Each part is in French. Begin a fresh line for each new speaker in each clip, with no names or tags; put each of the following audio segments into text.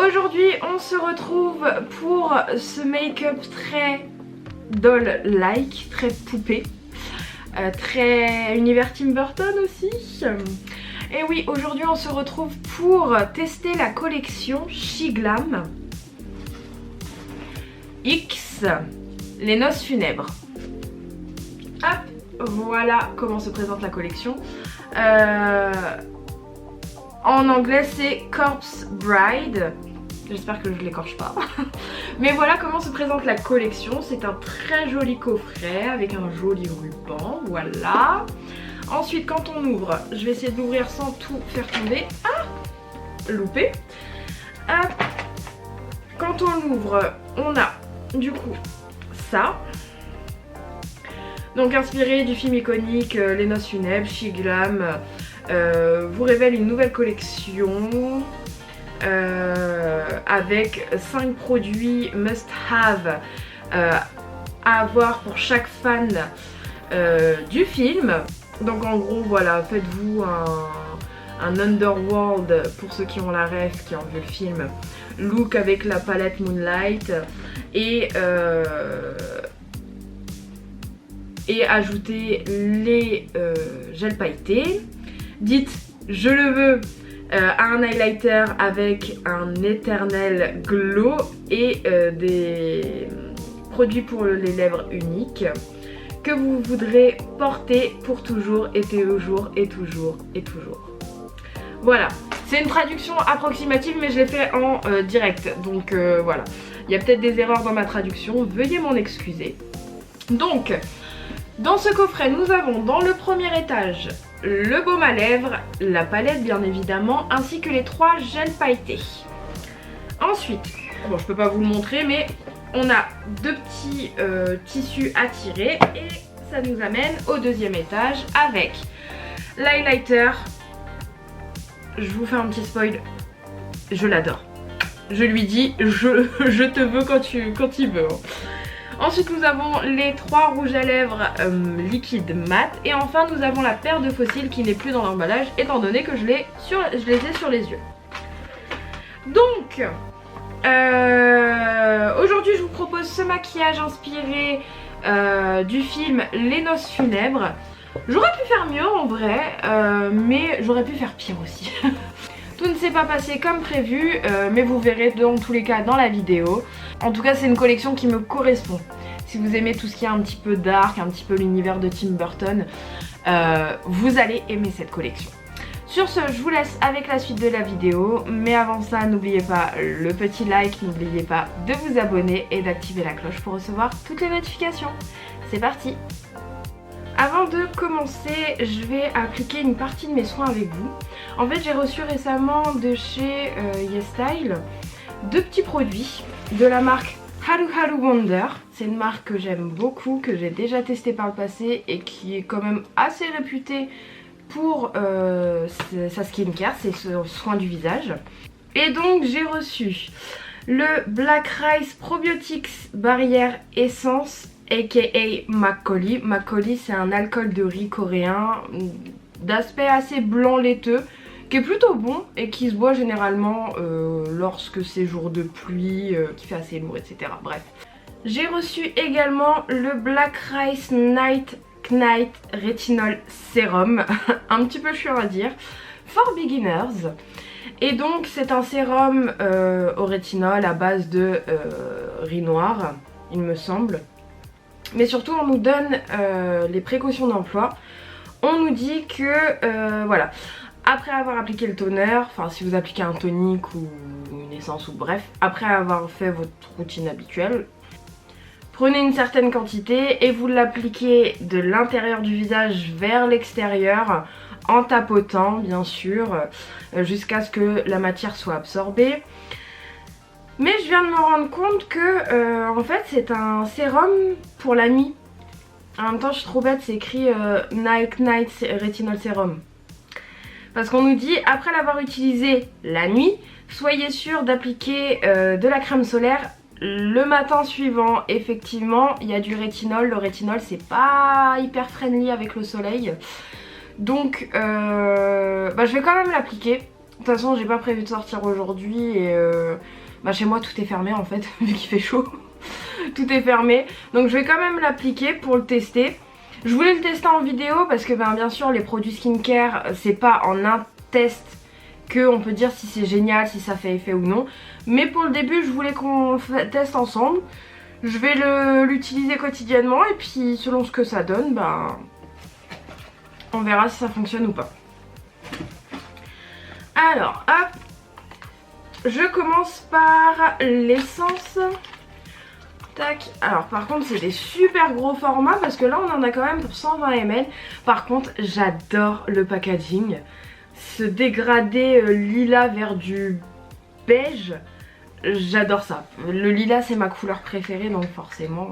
Aujourd'hui on se retrouve pour ce make-up très doll-like, très poupée, très univers Tim Burton aussi. Et oui, aujourd'hui on se retrouve pour tester la collection She Glam X, les noces funèbres. Hop, voilà comment se présente la collection. En anglais c'est Corpse Bride. J'espère que je ne l'écorche pas. Mais voilà comment se présente la collection. C'est un très joli coffret avec un joli ruban. Voilà. Ensuite, quand on ouvre, je vais essayer de l'ouvrir sans tout faire tomber. Ah, loupé. Quand on l'ouvre, on a du coup ça. Donc inspiré du film iconique Les Noces Funèbres, She Glam vous révèle une nouvelle collection avec 5 produits must-have à avoir pour chaque fan du film. Donc en gros voilà, faites-vous un Underworld pour ceux qui ont la ref, qui ont vu le film, look avec la palette Moonlight et ajouter les gels pailletés. Dites je le veux à un highlighter avec un éternel glow et des produits pour les lèvres uniques que vous voudrez porter pour toujours et toujours et toujours et toujours. Voilà, c'est une traduction approximative mais je l'ai fait en direct, donc voilà. Il y a peut-être des erreurs dans ma traduction, veuillez m'en excuser. Donc, dans ce coffret, nous avons dans le premier étage le baume à lèvres, la palette bien évidemment, ainsi que les 3 gels pailletés. Ensuite, bon je peux pas vous le montrer mais on a 2 petits tissus à tirer et ça nous amène au deuxième étage avec l'highlighter. Je vous fais un petit spoil, je l'adore. Je lui dis je te veux quand il veut. Ensuite nous avons les 3 rouges à lèvres liquide mat. Et enfin nous avons la paire de fossiles qui n'est plus dans l'emballage étant donné que je les ai sur les yeux. Donc aujourd'hui je vous propose ce maquillage inspiré du film Les Noces Funèbres. J'aurais pu faire mieux en vrai, mais j'aurais pu faire pire aussi. Tout ne s'est pas passé comme prévu, mais vous verrez dans tous les cas dans la vidéo. En tout cas c'est une collection qui me correspond. Si vous aimez tout ce qui est un petit peu dark, un petit peu l'univers de Tim Burton, vous allez aimer cette collection. Sur ce, je vous laisse avec la suite de la vidéo, mais avant ça n'oubliez pas le petit like, n'oubliez pas de vous abonner et d'activer la cloche pour recevoir toutes les notifications. C'est parti! Avant de commencer, je vais appliquer une partie de mes soins avec vous. En fait, j'ai reçu récemment de chez YesStyle 2 petits produits de la marque Haru Haru Wonder. C'est une marque que j'aime beaucoup, que j'ai déjà testé par le passé et qui est quand même assez réputée pour sa skincare, c'est ce soin du visage. Et donc j'ai reçu le Black Rice Probiotics Barrière Essence aka Makgeolli. Makgeolli c'est un alcool de riz coréen d'aspect assez blanc laiteux qui est plutôt bon et qui se boit généralement lorsque c'est jour de pluie, qui fait assez lourd, etc. Bref. J'ai reçu également le Black Rice Night Knight Retinol Serum, un petit peu chiant à dire, for beginners. Et donc c'est un sérum au rétinol à base de riz noir, il me semble. Mais surtout on nous donne les précautions d'emploi. On nous dit que voilà, après avoir appliqué le toner, enfin si vous appliquez un tonique ou une essence ou bref, après avoir fait votre routine habituelle, prenez une certaine quantité et vous l'appliquez de l'intérieur du visage vers l'extérieur en tapotant bien sûr jusqu'à ce que la matière soit absorbée. Mais je viens de me rendre compte que en fait c'est un sérum pour la nuit. En même temps je suis trop bête, c'est écrit Night Retinol Serum. Parce qu'on nous dit après l'avoir utilisé la nuit, soyez sûr d'appliquer de la crème solaire le matin suivant. Effectivement il y a du rétinol, le rétinol c'est pas hyper friendly avec le soleil. Donc je vais quand même l'appliquer. toute façon j'ai pas prévu de sortir aujourd'hui et bah chez moi tout est fermé en fait vu qu'il fait chaud. Tout est fermé, donc je vais quand même l'appliquer pour le tester. Je voulais le tester en vidéo parce que bien sûr les produits skincare c'est pas en un test qu'on peut dire si c'est génial, si ça fait effet ou non. Mais pour le début je voulais qu'on le teste ensemble. Je vais l'utiliser quotidiennement et puis selon ce que ça donne, on verra si ça fonctionne ou pas. Alors hop, je commence par l'essence. Tac. Alors par contre c'est des super gros formats parce que là on en a quand même pour 120 ml. Par contre j'adore le packaging. Ce dégradé lilas vers du beige, j'adore ça. Le lilas c'est ma couleur préférée donc forcément.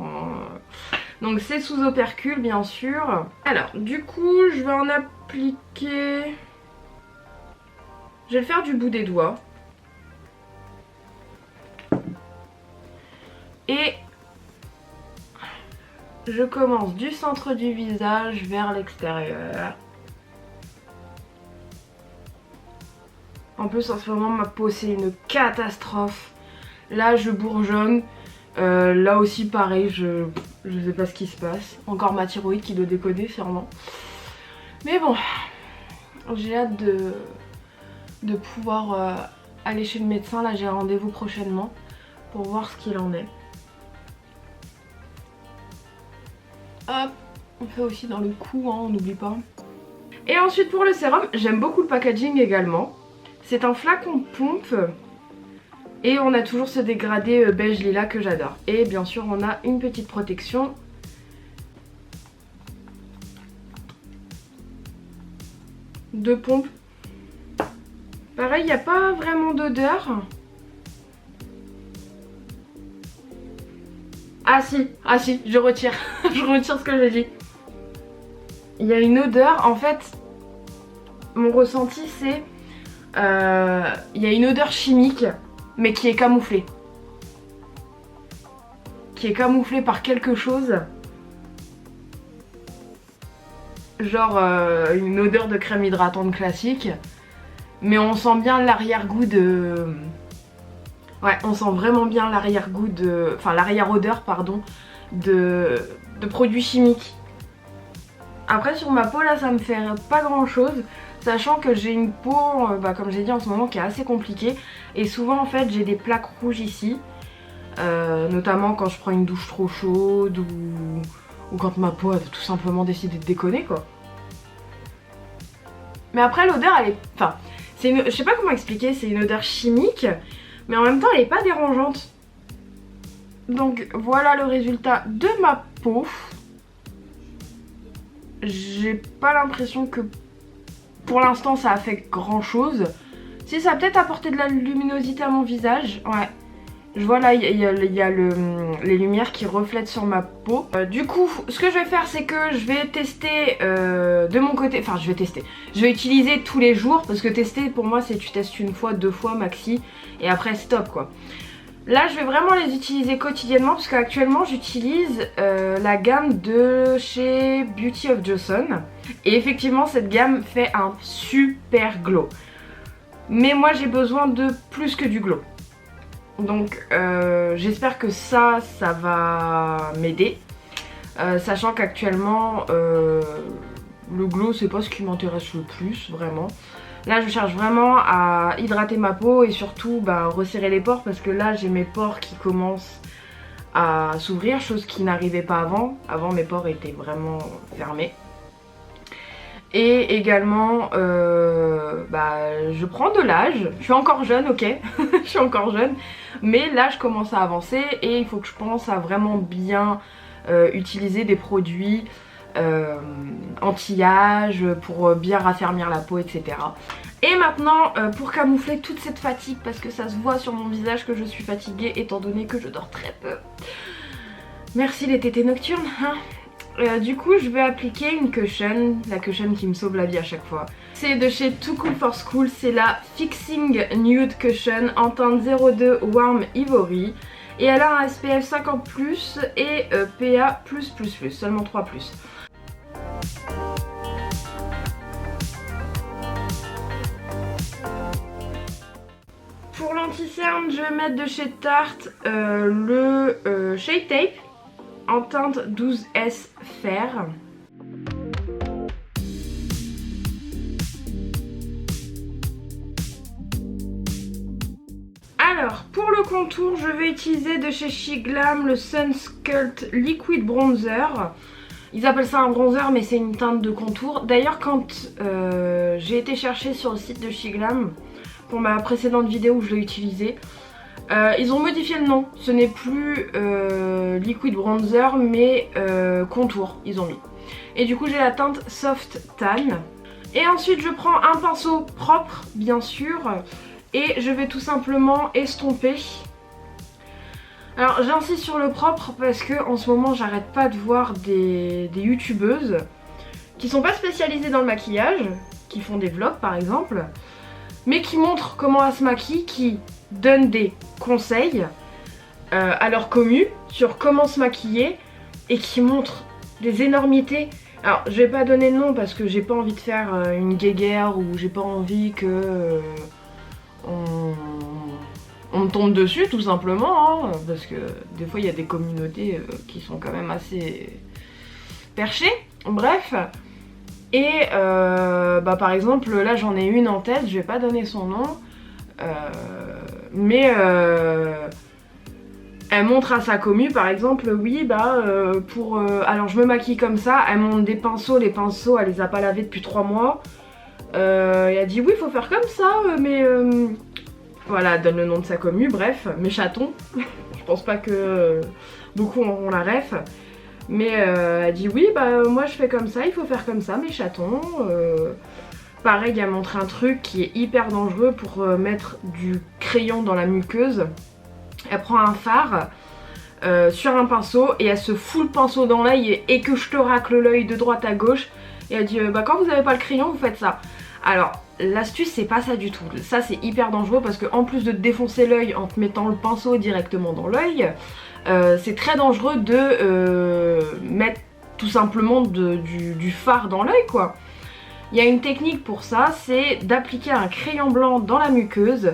Donc c'est sous opercule bien sûr. Alors du coup je vais en appliquer. Je vais le faire du bout des doigts. Et je commence du centre du visage vers l'extérieur. En plus en ce moment ma peau c'est une catastrophe. Là je bourgeonne. Là aussi pareil, je sais pas ce qui se passe. Encore ma thyroïde qui doit déconner sûrement. Mais bon, j'ai hâte de pouvoir aller chez le médecin. Là j'ai rendez-vous prochainement pour voir ce qu'il en est. Hop, on fait aussi dans le cou, hein, on n'oublie pas. Et ensuite pour le sérum, j'aime beaucoup le packaging également. C'est un flacon pompe. Et on a toujours ce dégradé beige lilas que j'adore. Et bien sûr on a une petite protection. De pompe. Pareil, il n'y a pas vraiment d'odeur. Ah si, je retire. Je retire ce que j'ai dit. Il y a une odeur, en fait, mon ressenti c'est... il y a une odeur chimique, mais qui est camouflée. Qui est camouflée par quelque chose. Genre une odeur de crème hydratante classique. Mais on sent bien l'arrière-goût de... Ouais, on sent vraiment bien l'arrière-goût de... Enfin, l'arrière-odeur, pardon, de produits chimiques. Après, sur ma peau, là, ça me fait pas grand-chose. Sachant que j'ai une peau, comme j'ai dit en ce moment, qui est assez compliquée. Et souvent, en fait, j'ai des plaques rouges ici. Notamment quand je prends une douche trop chaude ou quand ma peau a tout simplement décidé de déconner, quoi. Mais après, l'odeur, elle est... Enfin, je sais pas comment expliquer, c'est une odeur chimique. Mais en même temps elle n'est pas dérangeante. Donc voilà le résultat de ma peau. J'ai pas l'impression que pour l'instant ça a fait grand chose. Si, ça a peut-être apporté de la luminosité à mon visage. Ouais. Je vois là il y a les lumières qui reflètent sur ma peau. Du coup ce que je vais faire c'est que je vais tester de mon côté. Enfin je vais utiliser tous les jours. Parce que tester pour moi c'est tu testes une fois, deux fois maxi. Et après stop quoi. Là je vais vraiment les utiliser quotidiennement. Parce qu'actuellement j'utilise la gamme de chez Beauty of Joseon. Et effectivement cette gamme fait un super glow. Mais moi j'ai besoin de plus que du glow. Donc j'espère que ça va m'aider. Sachant qu'actuellement le glow c'est pas ce qui m'intéresse le plus vraiment. Là je cherche vraiment à hydrater ma peau et surtout resserrer les pores. Parce que là j'ai mes pores qui commencent à s'ouvrir, chose qui n'arrivait pas avant. Avant mes pores étaient vraiment fermés. Et également je prends de l'âge. Je suis encore jeune, ok. Je suis encore jeune. Mais là je commence à avancer. Et il faut que je pense à vraiment bien utiliser des produits anti-âge pour bien raffermir la peau, etc. Et maintenant pour camoufler toute cette fatigue, parce que ça se voit sur mon visage que je suis fatiguée étant donné que je dors très peu. Merci les tétés nocturnes, hein. Du coup je vais appliquer une cushion, la cushion qui me sauve la vie à chaque fois. C'est de chez Too Cool for School, c'est la Fixing Nude Cushion en teinte 02 Warm Ivory. Et elle a un SPF 50+, et PA+++, seulement 3+. pour l'anti-cerne, je vais mettre de chez Tarte le Shade Tape en teinte 12S Fer. Alors, pour le contour, je vais utiliser de chez SheGlam le Sunsculpt Liquid Bronzer. Ils appellent ça un bronzer, mais c'est une teinte de contour. D'ailleurs, quand j'ai été chercher sur le site de SheGlam, pour ma précédente vidéo où je l'ai utilisé, ils ont modifié le nom. Ce n'est plus Liquid Bronzer, mais contour, ils ont mis. Et du coup, j'ai la teinte Soft Tan. Et ensuite, je prends un pinceau propre, bien sûr. Et je vais tout simplement estomper. Alors j'insiste sur le propre parce que en ce moment j'arrête pas de voir des youtubeuses qui sont pas spécialisées dans le maquillage, qui font des vlogs par exemple, mais qui montrent comment elles se maquillent, qui donnent des conseils à leur commu sur comment se maquiller et qui montrent des énormités. Alors je vais pas donner de nom parce que j'ai pas envie de faire une guéguerre ou j'ai pas envie que... on me tombe dessus tout simplement, hein, parce que des fois il y a des communautés qui sont quand même assez perchées, bref. Et par exemple là j'en ai une en tête, je vais pas donner son nom, mais elle montre à sa commu par exemple, oui alors je me maquille comme ça, elle montre des pinceaux, les pinceaux elle les a pas lavés depuis 3 mois. Et elle dit oui faut faire comme ça mais voilà, elle donne le nom de sa commu, bref, mes chatons. Je pense pas que beaucoup auront la ref. Mais elle dit oui moi je fais comme ça, il faut faire comme ça mes chatons. Pareil, elle montre un truc qui est hyper dangereux pour mettre du crayon dans la muqueuse. Elle prend un fard sur un pinceau et elle se fout le pinceau dans l'œil et que je te racle l'œil de droite à gauche. Et elle dit quand vous avez pas le crayon vous faites ça. Alors l'astuce c'est pas ça du tout, ça c'est hyper dangereux parce que en plus de te défoncer l'œil en te mettant le pinceau directement dans l'œil, c'est très dangereux de mettre tout simplement du fard dans l'œil quoi. Il y a une technique pour ça, c'est d'appliquer un crayon blanc dans la muqueuse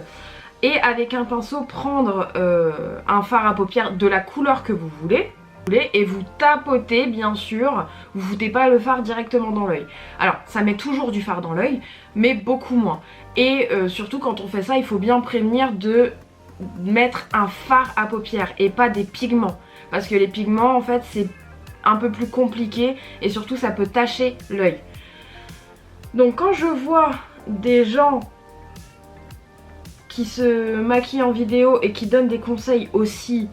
et avec un pinceau prendre un fard à paupières de la couleur que vous voulez. Et vous tapotez bien sûr, vous foutez pas le fard directement dans l'œil. Alors ça met toujours du fard dans l'œil mais beaucoup moins. Et surtout quand on fait ça il faut bien prévenir de mettre un fard à paupières et pas des pigments. Parce que les pigments en fait c'est un peu plus compliqué et surtout ça peut tacher l'œil. Donc quand je vois des gens qui se maquillent en vidéo et qui donnent des conseils aussi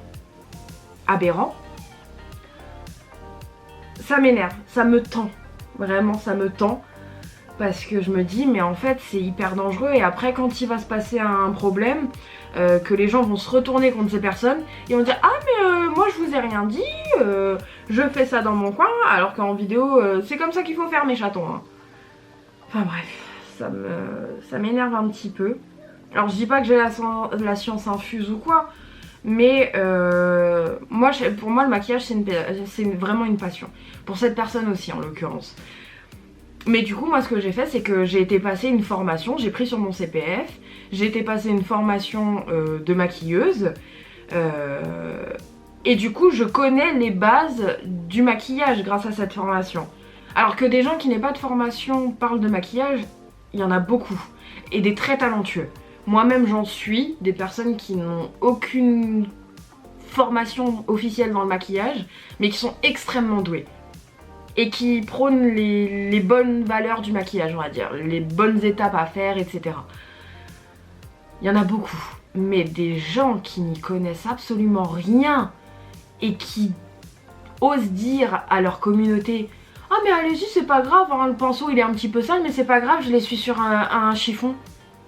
aberrants, ça m'énerve, ça me tend, vraiment ça me tend, parce que je me dis mais en fait c'est hyper dangereux et après quand il va se passer un problème, que les gens vont se retourner contre ces personnes, ils vont dire ah mais moi je vous ai rien dit, je fais ça dans mon coin, alors qu'en vidéo c'est comme ça qu'il faut faire mes chatons. Hein. Enfin bref, ça m'énerve un petit peu. Alors je dis pas que j'ai la science infuse ou quoi, mais pour moi le maquillage c'est vraiment une passion. Pour cette personne aussi en l'occurrence. Mais du coup moi ce que j'ai fait c'est que j'ai été passer une formation, j'ai pris sur mon CPF, j'ai été passer une formation de maquilleuse. Et du coup je connais les bases du maquillage grâce à cette formation. Alors que des gens qui n'aient pas de formation parlent de maquillage, il y en a beaucoup. Et des très talentueux. Moi-même j'en suis, des personnes qui n'ont aucune formation officielle dans le maquillage, mais qui sont extrêmement douées. Et qui prônent les bonnes valeurs du maquillage, on va dire, les bonnes étapes à faire, etc. Il y en a beaucoup. Mais des gens qui n'y connaissent absolument rien et qui osent dire à leur communauté « Ah mais allez-y c'est pas grave, hein, le pinceau il est un petit peu sale mais c'est pas grave, je l'essuie sur un chiffon ».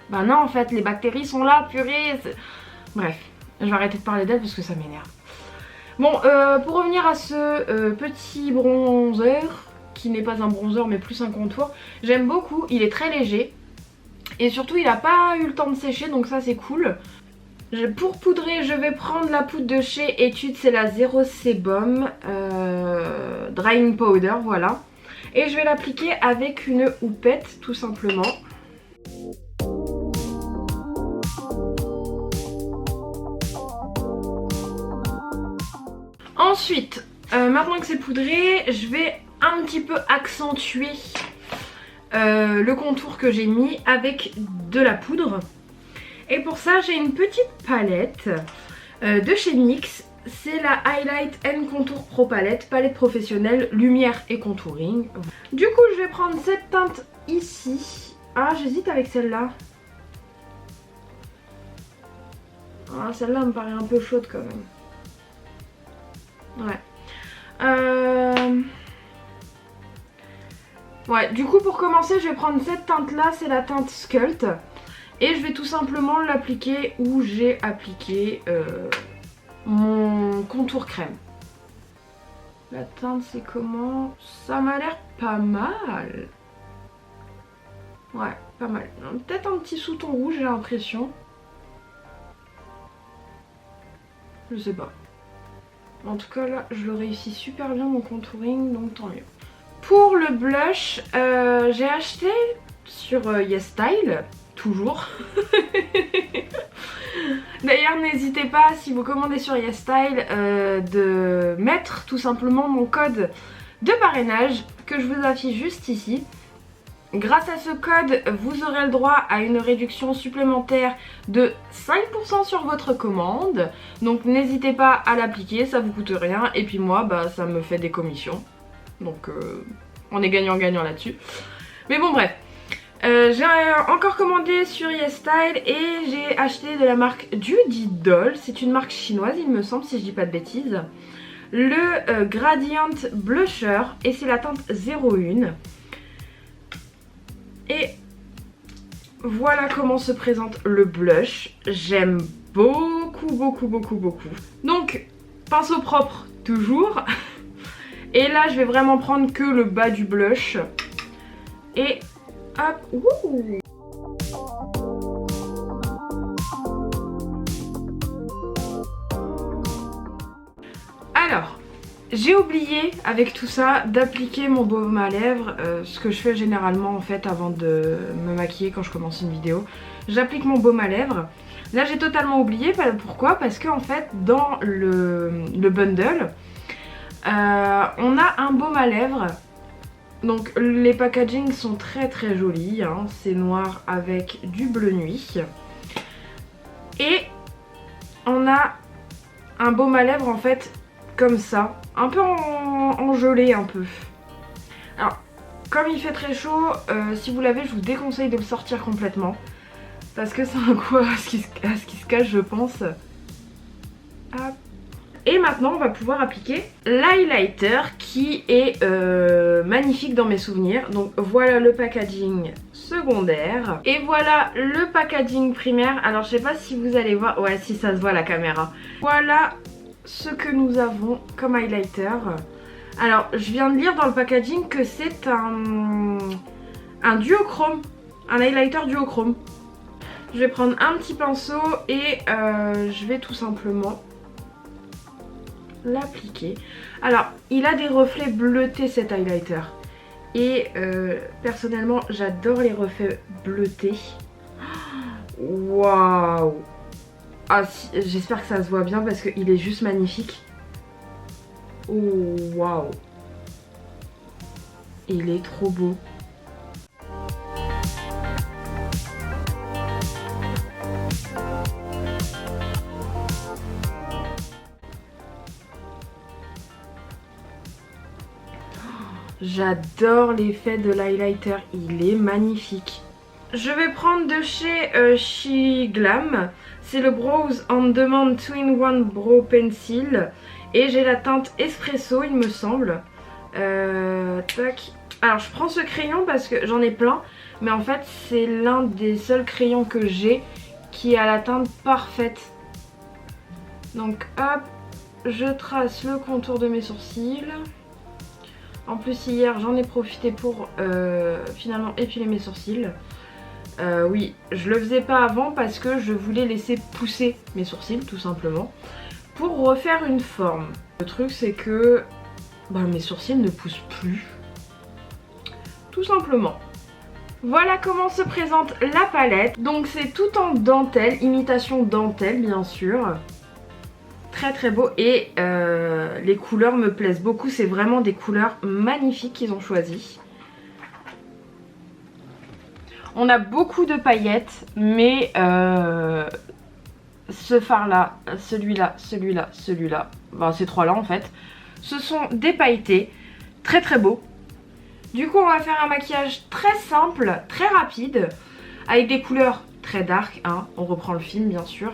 Bah non en fait les bactéries sont là, purée. Bref, je vais arrêter de parler d'elle parce que ça m'énerve. Bon, pour revenir à ce petit bronzer, qui n'est pas un bronzer mais plus un contour, j'aime beaucoup, il est très léger. Et surtout il n'a pas eu le temps de sécher donc ça c'est cool. Pour poudrer je vais prendre la poudre de chez Etude, c'est la Zero Sebum Drying Powder, voilà. Et je vais l'appliquer avec une houppette tout simplement. Ensuite, maintenant que c'est poudré, je vais un petit peu accentuer le contour que j'ai mis avec de la poudre. Et pour ça, j'ai une petite palette de chez NYX. C'est la Highlight and Contour Pro Palette, palette professionnelle, lumière et contouring. Du coup, je vais prendre cette teinte ici. Ah, j'hésite avec celle-là. Ah, celle-là me paraît un peu chaude quand même. Ouais. Ouais, du coup, pour commencer, je vais prendre cette teinte-là, c'est la teinte Sculpt. Et je vais tout simplement l'appliquer où j'ai appliqué mon contour crème. La teinte c'est comment? Ça m'a l'air pas mal. Ouais, pas mal. Peut-être un petit sous-ton rouge, j'ai l'impression. Je sais pas. En tout cas là, je le réussis super bien mon contouring, donc tant mieux. Pour le blush, j'ai acheté sur YesStyle, toujours. D'ailleurs n'hésitez pas, si vous commandez sur YesStyle, de mettre tout simplement mon code de parrainage que je vous affiche juste ici. Grâce à ce code, vous aurez le droit à une réduction supplémentaire de 5% sur votre commande. Donc n'hésitez pas à l'appliquer, ça vous coûte rien. Et puis moi, bah, ça me fait des commissions. Donc on est gagnant-gagnant là-dessus. Mais bon bref. J'ai encore commandé sur YesStyle et j'ai acheté de la marque Judy Doll. C'est une marque chinoise il me semble, si je dis pas de bêtises. Le Gradient Blusher et c'est la teinte 01. Et voilà comment se présente le blush. J'aime beaucoup. Donc pinceau propre toujours. Et là je vais vraiment prendre que le bas du blush. Et hop, wouh! Alors, j'ai oublié avec tout ça d'appliquer mon baume à lèvres, ce que je fais généralement en fait avant de me maquiller quand je commence une vidéo. J'applique mon baume à lèvres. Là j'ai totalement oublié, pourquoi? Parce que en fait dans le bundle, on a un baume à lèvres. Donc les packagings sont très jolis, hein. C'est noir avec du bleu nuit. Et on a un baume à lèvres en fait comme ça, un peu en gelée un peu. Alors comme il fait très chaud, si vous l'avez je vous déconseille de le sortir complètement. Parce que c'est un coup à ce qui se cache je pense. Hop. Et maintenant on va pouvoir appliquer l'highlighter qui est magnifique dans mes souvenirs. Donc voilà le packaging secondaire. Et voilà le packaging primaire. Alors je sais pas si vous allez voir. Ouais si ça se voit à la caméra. Voilà ce que nous avons comme highlighter. Alors je viens de lire dans le packaging que c'est un duochrome. Un highlighter duochrome. Je vais prendre un petit pinceau et je vais tout simplement l'appliquer. Alors il a des reflets bleutés cet highlighter et personnellement j'adore les reflets bleutés. Waouh! Ah si, j'espère que ça se voit bien parce qu'il est juste magnifique. Oh waouh! Il est trop beau. J'adore l'effet de l'highlighter, il est magnifique. Je vais prendre de chez She Glam, c'est le Brows on Demand 2-in-1 Brow Pencil. Et j'ai la teinte Espresso il me semble. Tac. Alors je prends ce crayon parce que j'en ai plein. Mais en fait c'est l'un des seuls crayons que j'ai qui a la teinte parfaite. Donc hop, je trace le contour de mes sourcils. En plus hier j'en ai profité pour finalement épiler mes sourcils. Oui, je le faisais pas avant parce que je voulais laisser pousser mes sourcils tout simplement pour refaire une forme. Le truc c'est que mes sourcils ne poussent plus. Tout simplement. Voilà comment se présente la palette. Donc c'est tout en dentelle, imitation dentelle bien sûr. très beau et les couleurs me plaisent beaucoup. C'est vraiment des couleurs magnifiques qu'ils ont choisies. On a beaucoup de paillettes, mais ce fard là, celui-là, celui-là, celui-là, enfin ces trois là en fait, ce sont des pailletés très très beaux. Du coup on va faire un maquillage très simple, très rapide, avec des couleurs très dark, hein. On reprend le film bien sûr.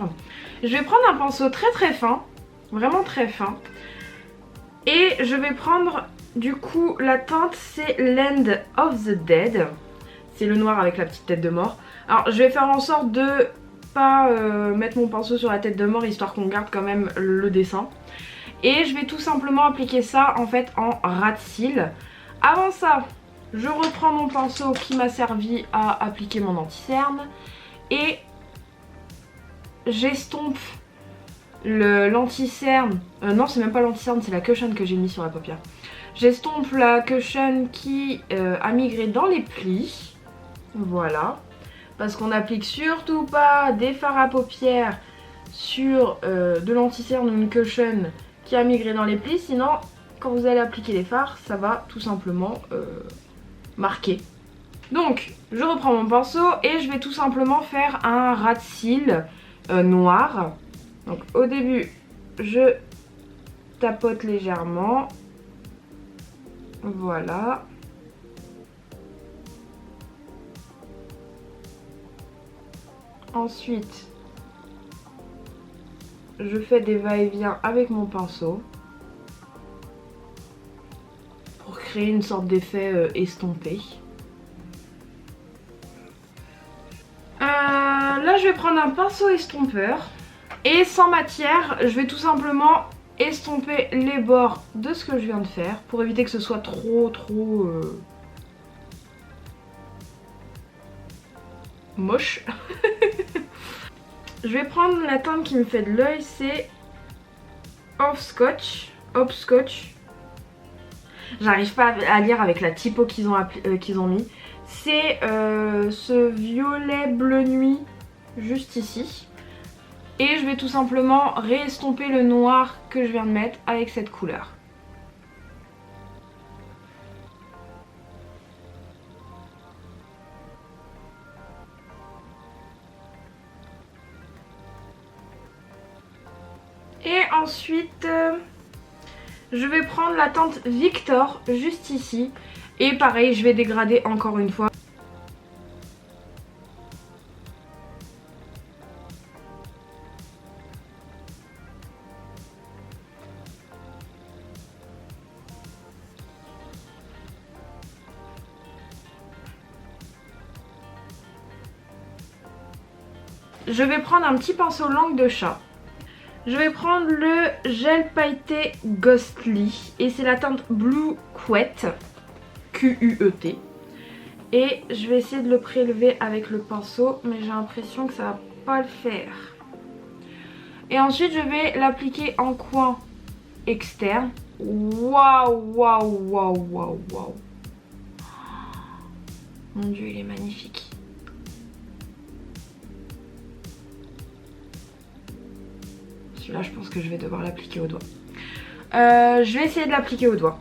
Je vais prendre un pinceau très très fin, vraiment très fin, et je vais prendre du coup la teinte, c'est Land of the Dead. C'est le noir avec la petite tête de mort. Alors je vais faire en sorte de pas mettre mon pinceau sur la tête de mort, histoire qu'on garde quand même le dessin. Et je vais tout simplement appliquer ça en fait en ras de cils. Avant ça, je reprends mon pinceau qui m'a servi à appliquer mon anti-cerne. Et j'estompe l'anti-cerne. Non, c'est même pas l'anti-cerne, c'est la cushion que j'ai mis sur la paupière. J'estompe la cushion qui a migré dans les plis. Voilà, parce qu'on n'applique surtout pas des fards à paupières sur de l'anti-cerne ou une cushion qui a migré dans les plis, sinon quand vous allez appliquer les fards, ça va tout simplement marquer. Donc je reprends mon pinceau et je vais tout simplement faire un ras de cils noir. Donc au début je tapote légèrement, voilà. Ensuite, je fais des va-et-vient avec mon pinceau pour créer une sorte d'effet estompé. Là, je vais prendre un pinceau estompeur et sans matière, je vais tout simplement estomper les bords de ce que je viens de faire pour éviter que ce soit trop moche. Je vais prendre la teinte qui me fait de l'œil, c'est Hopscotch. J'arrive pas à lire avec la typo qu'ils ont mis. C'est ce violet bleu nuit juste ici. Et je vais tout simplement réestomper le noir que je viens de mettre avec cette couleur. Et ensuite, je vais prendre la teinte Victor juste ici. Et pareil, je vais dégrader encore une fois. Je vais prendre un petit pinceau langue de chat. Je vais prendre le gel pailleté Ghostly et c'est la teinte Blue Quet, Q-U-E-T. Et je vais essayer de le prélever avec le pinceau, mais j'ai l'impression que ça va pas le faire. Et ensuite je vais l'appliquer en coin externe. Waouh, waouh, waouh, waouh, waouh. Mon dieu, il est magnifique. Là je pense que je vais devoir l'appliquer au doigt. Je vais essayer de l'appliquer au doigt.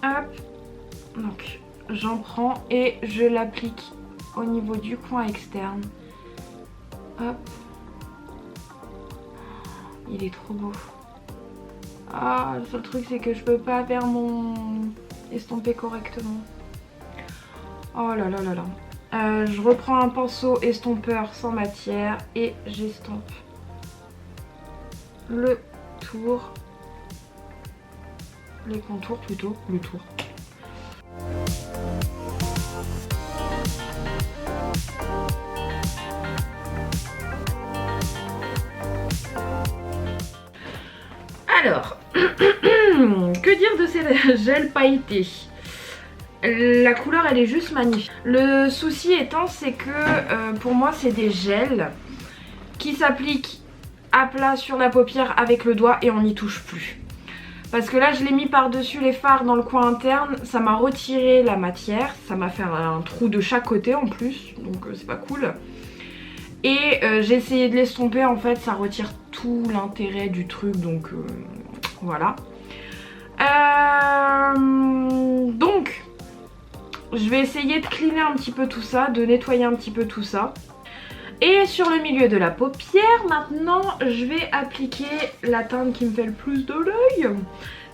Hop. Donc j'en prends et je l'applique au niveau du coin externe. Hop. Il est trop beau. Ah, le seul truc c'est que je peux pas faire mon estompé correctement. Oh là là là là. Je reprends un pinceau estompeur sans matière et j'estompe le tour, les contours plutôt, le tour. Alors, que dire de ces gels pailletés? La couleur elle est juste magnifique. Le souci étant c'est que pour moi c'est des gels qui s'appliquent à plat sur la paupière avec le doigt et on n'y touche plus. Parce que là je l'ai mis par dessus les fards dans le coin interne, ça m'a retiré la matière, ça m'a fait un trou de chaque côté en plus, donc c'est pas cool. Et j'ai essayé de l'estomper, en fait ça retire tout l'intérêt du truc, donc voilà. Donc je vais essayer de cleaner un petit peu tout ça, de nettoyer un petit peu tout ça. Et sur le milieu de la paupière, maintenant je vais appliquer la teinte qui me fait le plus de l'œil.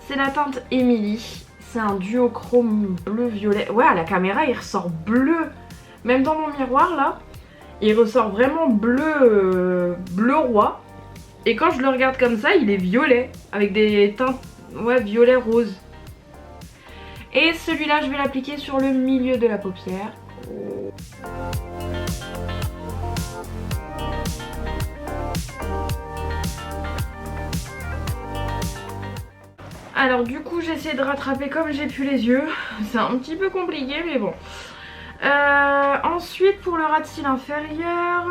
C'est la teinte Emily. C'est un duochrome bleu-violet. Ouais, à la caméra il ressort bleu. Même dans mon miroir là, il ressort vraiment bleu, bleu roi. Et quand je le regarde comme ça, il est violet. Avec des teintes, ouais, violet rose. Et celui-là, je vais l'appliquer sur le milieu de la paupière. Alors du coup j'essaie de rattraper comme j'ai pu les yeux. C'est un petit peu compliqué mais bon. Ensuite pour le ras de cils inférieur,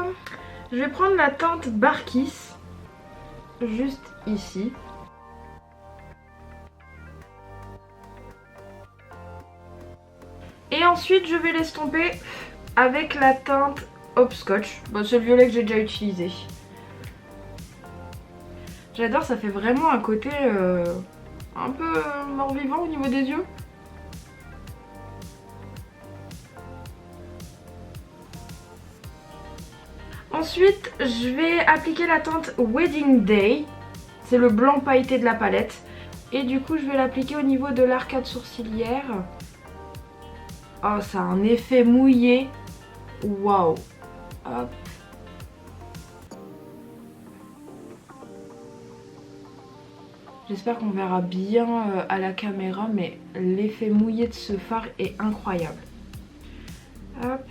je vais prendre la teinte Barkis. Juste ici. Et ensuite je vais l'estomper avec la teinte Hopscotch. Bon, c'est le violet que j'ai déjà utilisé. J'adore, ça fait vraiment un côté... un peu mort-vivant au niveau des yeux. Ensuite, je vais appliquer la teinte Wedding Day. C'est le blanc pailleté de la palette. Et du coup, je vais l'appliquer au niveau de l'arcade sourcilière. Oh, ça a un effet mouillé. Waouh. Hop. J'espère qu'on verra bien à la caméra, mais l'effet mouillé de ce fard est incroyable. Hop.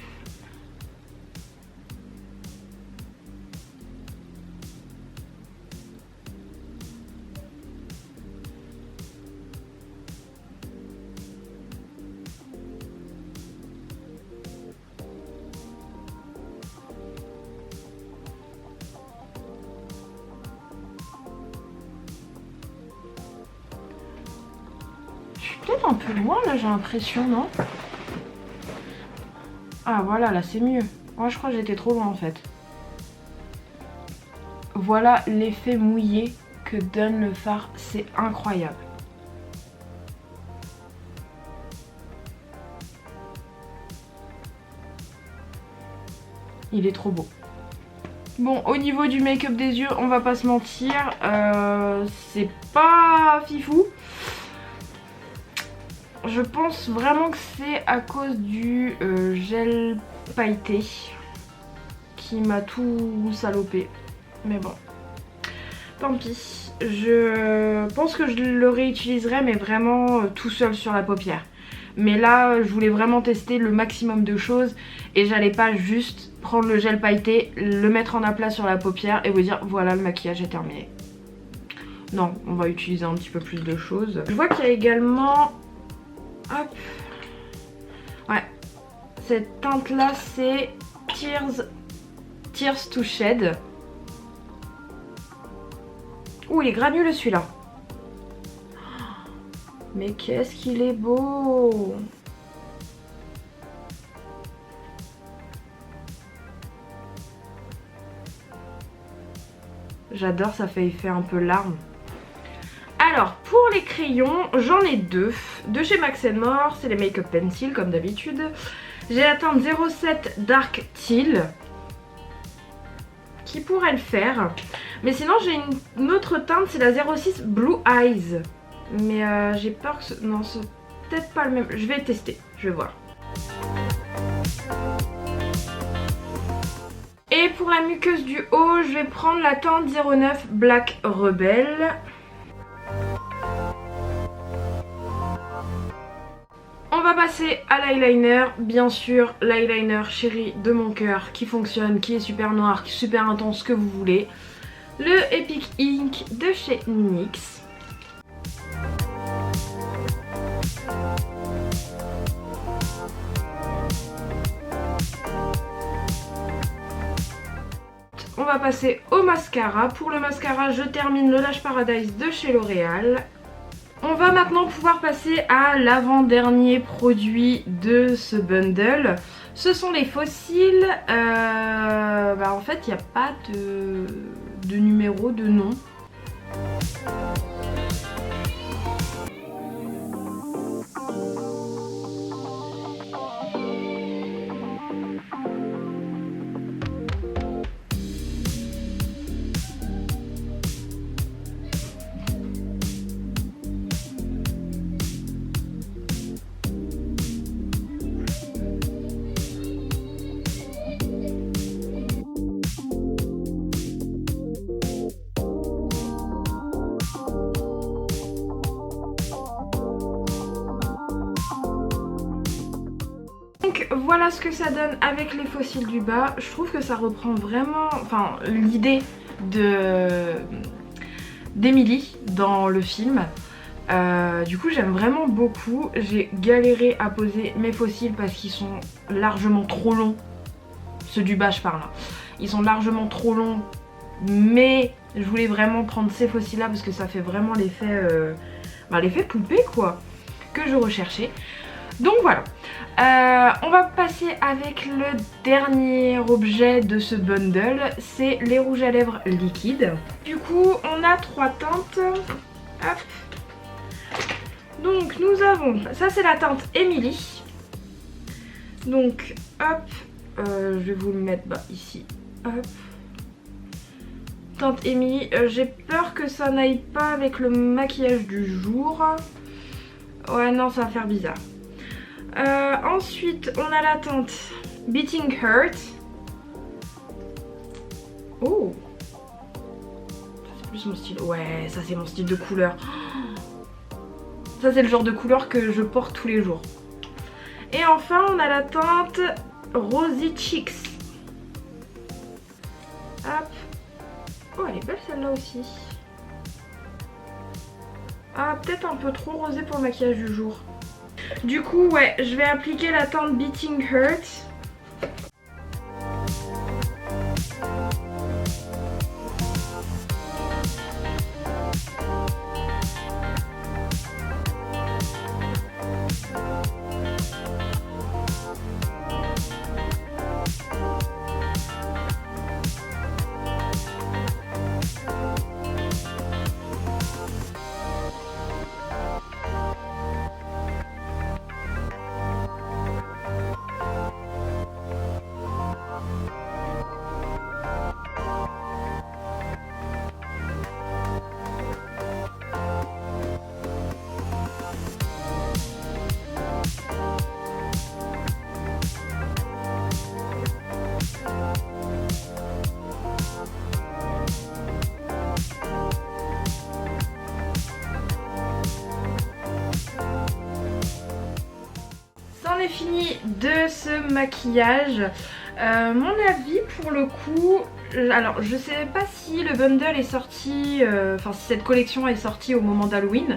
Peut-être un peu loin là, j'ai l'impression, non? Ah voilà, là c'est mieux. Moi je crois que j'étais trop loin en fait. Voilà l'effet mouillé que donne le fard, c'est incroyable. Il est trop beau. Bon, au niveau du make-up des yeux, on va pas se mentir, c'est pas fifou. Je pense vraiment que c'est à cause du gel pailleté qui m'a tout salopé. Mais bon, tant pis. Je pense que je le réutiliserai, mais vraiment tout seul sur la paupière. Mais là, je voulais vraiment tester le maximum de choses et j'allais pas juste prendre le gel pailleté, le mettre en aplat sur la paupière et vous dire voilà, le maquillage est terminé. Non, on va utiliser un petit peu plus de choses. Je vois qu'il y a également... Hop. Ouais. Cette teinte là c'est Tears to Shed. Ouh, il est granuleux celui-là. Mais qu'est-ce qu'il est beau. J'adore, ça fait effet un peu larme. Alors pour les crayons, j'en ai deux. De chez Max & More, c'est les Make Up Pencil comme d'habitude. J'ai la teinte 07 Dark Teal qui pourrait le faire. Mais sinon j'ai une autre teinte, c'est la 06 Blue Eyes. Mais j'ai peur que ce... Non, c'est peut-être pas le même. Je vais tester, je vais voir. Et pour la muqueuse du haut, je vais prendre la teinte 09 Black Rebel. On va passer à l'eyeliner, bien sûr l'eyeliner chéri de mon cœur qui fonctionne, qui est super noir, qui est super intense, ce que vous voulez. Le Epic Ink de chez NYX. On va passer au mascara. Pour le mascara, je termine le Lash Paradise de chez L'Oréal. On va maintenant pouvoir passer à l'avant-dernier produit de ce bundle. Ce sont les fossiles. En fait, il n'y a pas de numéro, de nom. Donc voilà ce que ça donne avec les fossiles du bas. Je trouve que ça reprend vraiment l'idée d'Emily dans le film. Du coup j'aime vraiment beaucoup. J'ai galéré à poser mes fossiles parce qu'ils sont largement trop longs. Ceux du bas je parle. Ils sont largement trop longs. Mais je voulais vraiment prendre ces fossiles là parce que ça fait vraiment l'effet poupée quoi, que je recherchais. Donc voilà, on va passer avec le dernier objet de ce bundle, c'est les rouges à lèvres liquides. Du coup on a 3 teintes. Hop. Donc nous avons, ça c'est la teinte Emily. Donc hop, je vais vous le mettre ici. Hop. Teinte Emily, j'ai peur que ça n'aille pas avec le maquillage du jour. Ouais non, ça va faire bizarre. Ensuite on a la teinte Beating Heart. Oh, c'est plus mon style. Ouais, ça c'est mon style de couleur. Ça c'est le genre de couleur que je porte tous les jours. Et enfin on a la teinte Rosy Cheeks. Hop. Oh elle est belle celle-là aussi. Ah peut-être un peu trop rosé pour le maquillage du jour. Du coup ouais, je vais appliquer la teinte Beating Heart. C'en est fini de ce maquillage. Mon avis pour le coup, alors je sais pas si le bundle est sorti, si cette collection est sortie au moment d'Halloween,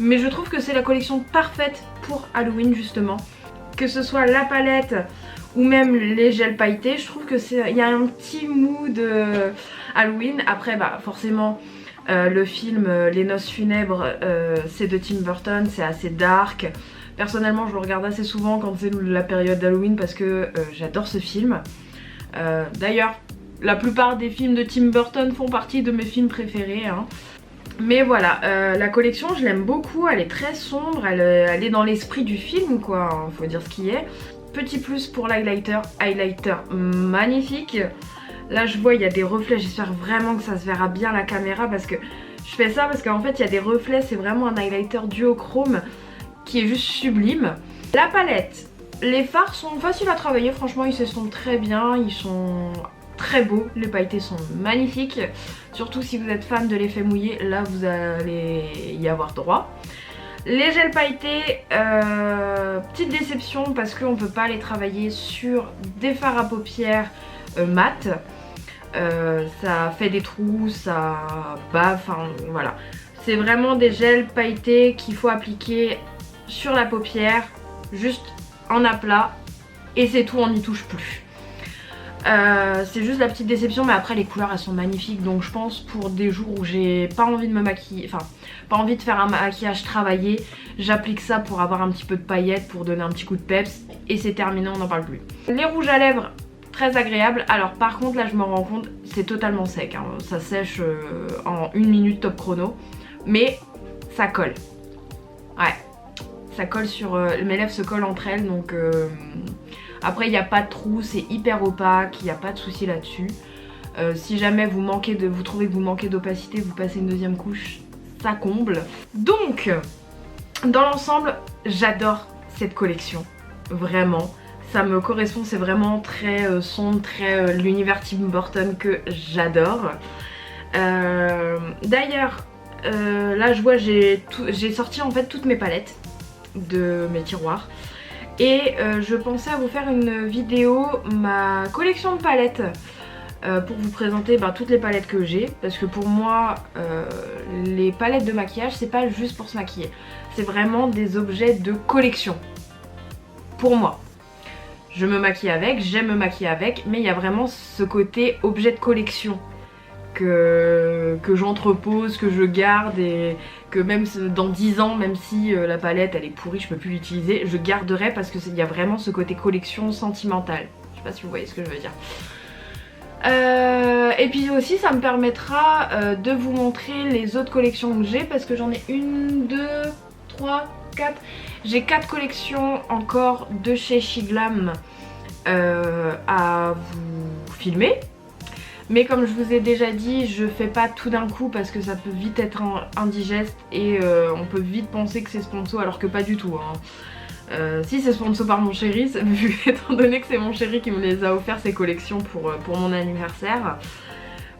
mais je trouve que c'est la collection parfaite pour Halloween justement. Que ce soit la palette ou même les gels pailletés, je trouve que il y a un petit mood Halloween. Après forcément le film Les Noces Funèbres c'est de Tim Burton, c'est assez dark. Personnellement je le regarde assez souvent quand c'est la période d'Halloween parce que j'adore ce film. D'ailleurs la plupart des films de Tim Burton font partie de mes films préférés hein. Mais voilà, la collection je l'aime beaucoup, elle est très sombre, elle est dans l'esprit du film quoi, hein, faut dire ce qui est. Petit plus pour l'highlighter, highlighter magnifique. Là je vois il y a des reflets, j'espère vraiment que ça se verra bien à la caméra parce que je fais ça parce qu'en fait il y a des reflets, c'est vraiment un highlighter duochrome qui est juste sublime. La palette, les fards sont faciles à travailler, franchement ils s'estompent très bien, ils sont très beaux, les pailletés sont magnifiques. Surtout si vous êtes fan de l'effet mouillé, là vous allez y avoir droit. Les gels pailletés, petite déception parce qu'on ne peut pas les travailler sur des fards à paupières mat. Ça fait des trous, ça bave, enfin voilà. C'est vraiment des gels pailletés qu'il faut appliquer sur la paupière, juste en aplat, et c'est tout, on n'y touche plus. C'est juste la petite déception, mais après les couleurs elles sont magnifiques, donc je pense pour des jours où j'ai pas envie de me maquiller, enfin pas envie de faire un maquillage travaillé, j'applique ça pour avoir un petit peu de paillettes, pour donner un petit coup de peps, et c'est terminé, on n'en parle plus. Les rouges à lèvres, très agréables. Alors par contre là je me rends compte, c'est totalement sec, hein. Ça sèche en 1 minute top chrono, mais ça colle. Ouais, ça colle sur... mes lèvres se collent entre elles, donc après il n'y a pas de trou, c'est hyper opaque, il n'y a pas de souci là-dessus. Si jamais vous trouvez que vous manquez d'opacité, vous passez une deuxième couche, ça comble. Donc, dans l'ensemble, j'adore cette collection, vraiment. Ça me correspond, c'est vraiment très sombre, très l'univers Tim Burton que j'adore. D'ailleurs, là je vois j'ai sorti en fait toutes mes palettes de mes tiroirs. Et je pensais à vous faire une vidéo, ma collection de palettes, pour vous présenter toutes les palettes que j'ai. Parce que pour moi, les palettes de maquillage, c'est pas juste pour se maquiller. C'est vraiment des objets de collection. Pour moi. Je me maquille avec, j'aime me maquiller avec, mais il y a vraiment ce côté objet de collection que j'entrepose, que je garde et que même dans 10 ans, même si la palette elle est pourrie, je peux plus l'utiliser, je garderai parce qu'il y a vraiment ce côté collection sentimentale. Je sais pas si vous voyez ce que je veux dire. Et puis aussi ça me permettra de vous montrer les autres collections que j'ai parce que j'en ai 1, 2, 3, 4. J'ai 4 collections encore de chez Shiglam à vous filmer. Mais comme je vous ai déjà dit, je fais pas tout d'un coup parce que ça peut vite être indigeste et on peut vite penser que c'est sponsor alors que pas du tout, hein. Si c'est sponsor par mon chéri, étant donné que c'est mon chéri qui me les a offert ces collections pour mon anniversaire.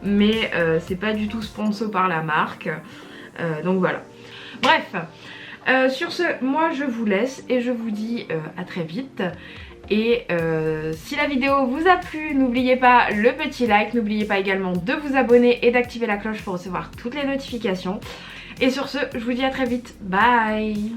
Mais c'est pas du tout sponsor par la marque. Donc voilà. Bref, sur ce, moi je vous laisse et je vous dis à très vite. Et si la vidéo vous a plu, n'oubliez pas le petit like, n'oubliez pas également de vous abonner et d'activer la cloche pour recevoir toutes les notifications. Et sur ce, je vous dis à très vite, bye.